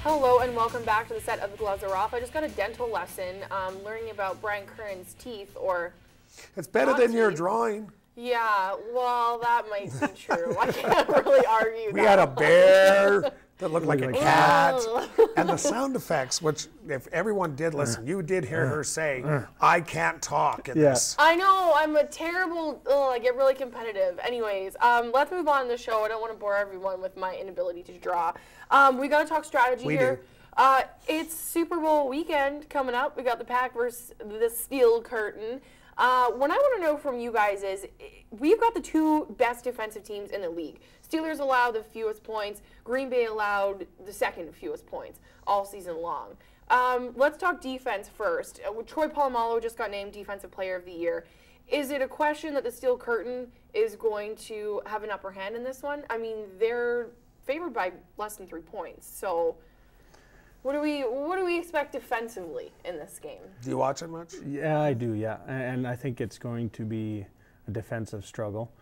Hello and welcome back to the set of The Gloves Are Off. I just got a dental lesson learning about Brian Curran's teeth, or It's better than your teeth. drawing. Yeah, well, that might be true. I can't really argue We that. had a bear that looked like a cat. Ugh. And the sound effects, which if everyone did listen, you did hear her say, I can't talk in this. I know, I'm a terrible, I get really competitive. Anyways, let's move on to the show. I don't want to bore everyone with my inability to draw. We got to talk strategy We here. do. It's Super Bowl weekend coming up. We got the Pack versus the Steel Curtain. What I want to know from you guys is, we've got the two best defensive teams in the league. Steelers allowed the fewest points. Green Bay allowed the second fewest points all season long. Let's talk defense first. Troy Polamalu just got named Defensive Player of the Year. Is it a question that the Steel Curtain is going to have an upper hand in this one? I mean, they're favored by less than 3 points. So what do we expect defensively in this game? Do you watch it much? Yeah, I do, yeah. And I think it's going to be a defensive struggle.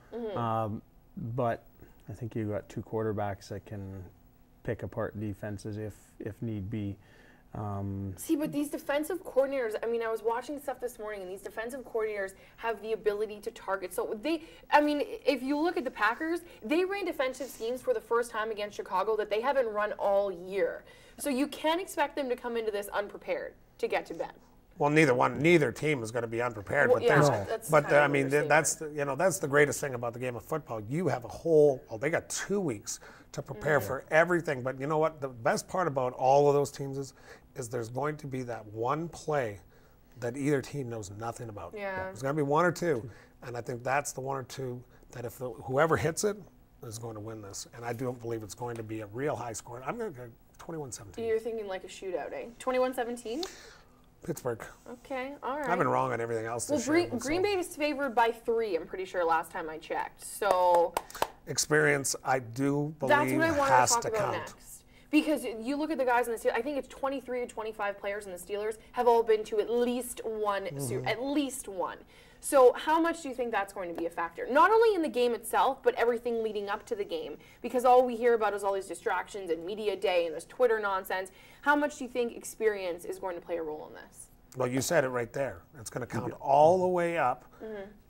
But I think you've got two quarterbacks that can pick apart defenses if need be. See, but these defensive coordinators, I mean, I was watching stuff this morning, and these defensive coordinators have the ability to target. So if you look at the Packers, they ran defensive schemes for the first time against Chicago that they haven't run all year. So you can't expect them to come into this unprepared to get to Ben. Well, neither team is going to be unprepared. Well, But yeah, there's, that's but kind of I mean, understatement. that's the greatest thing about the game of football. You have a whole. Well, they got 2 weeks to prepare for everything. But you know what? The best part about all of those teams is there's going to be that one play that either team knows nothing about. Yeah. There's going to be one or two, and I think that's the one or two that if whoever hits it is going to win this. And I do believe it's going to be a real high score. I'm going to go 21-17. You're thinking like a shootout, eh? 21-17? Pittsburgh. Okay, all right. I've been wrong on everything else this Well, year. Green Bay is favored by 3, I'm pretty sure, last time I checked. So Experience, I do that's believe, what I wanted has to talk to about count. next. Because you look at the guys in the Steelers, I think it's 23 to 25 players in the Steelers have all been to at least one, at least one. So how much do you think that's going to be a factor? Not only in the game itself, but everything leading up to the game. Because all we hear about is all these distractions and media day and this Twitter nonsense. How much do you think experience is going to play a role in this? Well, you said it right there. It's going to count all the way up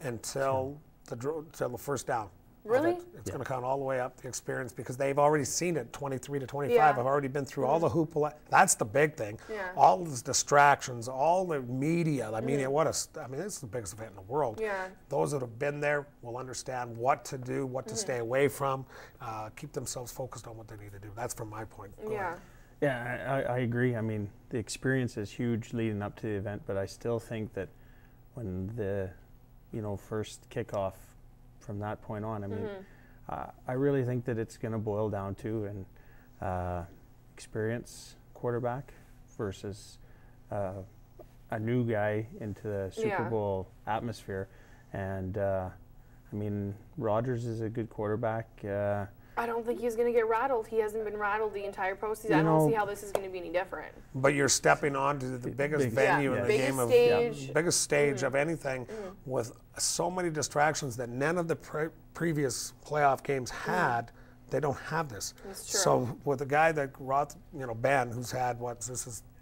until the first down. Really? It's going to count all the way up, the experience, because they've already seen it, 23 to 25. Yeah. I've already been through all the hoopla. That's the big thing. Yeah. All these distractions, all the media. I mean, this is the biggest event in the world. Yeah. Those that have been there will understand what to do, what to stay away from, keep themselves focused on what they need to do. That's from my point. Go Yeah. ahead. Yeah, I agree. I mean, the experience is huge leading up to the event, but I still think that when the, first kickoff from that point on, I mean, I really think that it's going to boil down to an experience quarterback versus a new guy into the Super Bowl atmosphere. And, I mean, Rodgers is a good quarterback. I don't think he's going to get rattled. He hasn't been rattled the entire postseason. I don't see how this is going to be any different. But you're stepping onto the biggest venue in the biggest game of stage. biggest stage of anything, with so many distractions that none of the previous playoff games had. They don't have this. That's true. So with a guy that Ben, who's had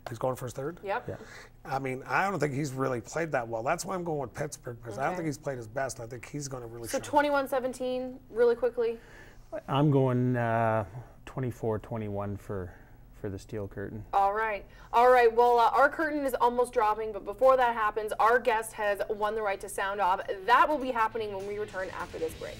he's going for his third. Yep. I mean, I don't think he's really played that well. That's why I'm going with Pittsburgh, because I don't Okay. think he's played his best. I think he's going to really. So shine. 21-17, really quickly. I'm going 24-21 for the Steel Curtain. All right. Well, our curtain is almost dropping, but before that happens, our guest has won the right to sound off. That will be happening when we return after this break.